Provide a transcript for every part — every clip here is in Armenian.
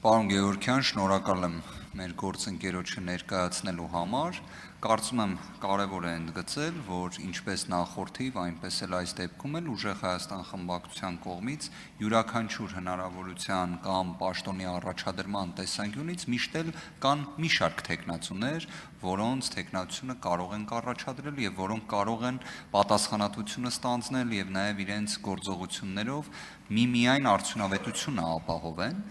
Պարոն Գևորգյան, շնորհակալ եմ մեր գործընկերոջը ներկայացնելու համար։ Կարծում եմ կարևոր է ընդգծել, որ ինչպես նախորդիվ, այնպես էլ այս դեպքում էլ Ուժեղ Հայաստան խմբակցության կողմից յուրաքանչյուր հնարավորության կամ պաշտոնի առաջադրման տեսանկյունից միշտ էլ կան մի շարք թեկնածուներ, որոնց թեկնածությունը կարող ենք առաջադրել եւ որոնք կարող են պատասխանատվությունը ստանձնել եւ նաեւ իրենց գործողություններով միմիայն արդյունավետությունը ապահովեն։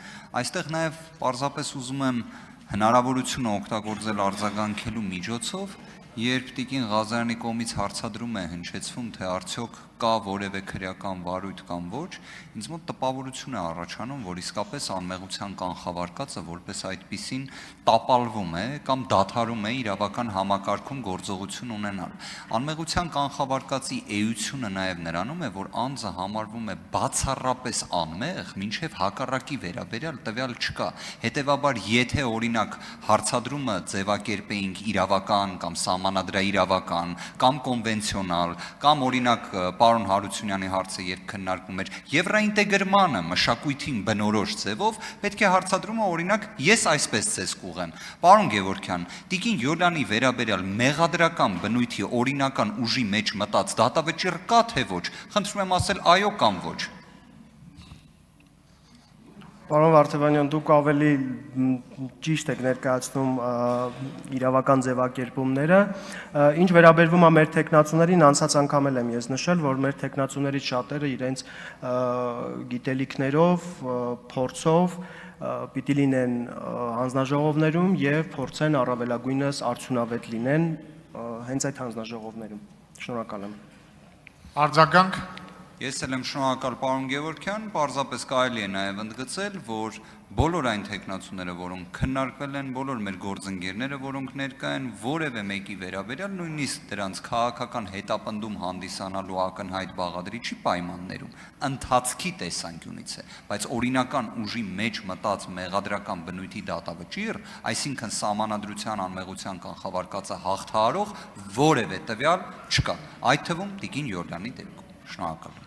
Այստեղ նաեւ պարզապես ուզում եմ հնարավորությունը օգտագործել արձագանքելու միջոցով, երբ Տիկին Ղազարյանի կողմից հարցադրում է հնչեցվում, թե արդյոք կա որևէ քրեական վարույթ կամ ոչ, ինձ մոտ տպավորություն է առաջանում, որ իսկապես անմեղության կանխավարկածը որպես այդպիսին տապալվում է կամ դադարում է իրավական համակարգում գործողություն ունենալ։ Անմեղության կանխավարկածի էությունը նաև նրանում է, որ անձը համարվում է բացառապես անմեղ, մինչև հակառակի վերաբերյալ տվյալ չկա։ Հետևաբար, եթե օրինակ հարցադրումը ձևակերպեինք իրավական կամ սահմանադրաիրավական կամ կոնվենցիոնալ կամ օրինակ պարոն Հարությունյանի հարցը երբ քննարկվում էր եվրոինտեգրմանը մշակույթին բնորոշ ձևով, պետք է հարցադրումը օրինակ ես այսպես ձեզ կուղեմ։ Պարոն Գևորգյան, Տիկին Յոլյանի վերաբերյալ մեղադրական բնույթի օրինական ուժի մեջ մտած դատավճիռ կա թե ոչ։ Խնդրում եմ ասել այո կամ ոչ։ Պարոն Վարդևանյան, դուք ավելի ճիշտ եք ներկայացնում իրավական ձևակերպումները։ Ինչ վերաբերվում է մեր թեկնածուներին, անցած անգամ էլ եմ ես նշել, որ մեր թեկնածուներից շատերը իրենց գիտելիքներով, փորձով պիտի լինեն հանձնաժողովներում եւ փորձեն առավելագույնս արդյունավետ լինեն հենց այդ հանձնաժողովներում։ Շնորհակալ եմ։ Արձագանք։ Ես էլ եմ շնորհակալ պարոն Գևորգյան, պարզապես կարելի է նաև ընդգծել, որ բոլոր այն թեկնածուները, որոնք քննարկվել են, բոլոր մեր գործընկերները, որոնք ներկա են, որևէ մեկի վերաբերյալ նույնիսկ դրանց քաղաքական հետապնդում հանդիսանալու ակնհայտ բաղադրիչի պայմաններում ընթացքի տեսանկյունից է, բայց օրինական ուժի մեջ մտած մեղադրական բնույթի դատավճիռ, այսինքն սահմանադրության անմեղության կանխավարկածը հաղթահարող որևէ տվյալ չկա, այդ թվում Տիկին Յոլյանի դեպքում։ Շնորհակալ եմ։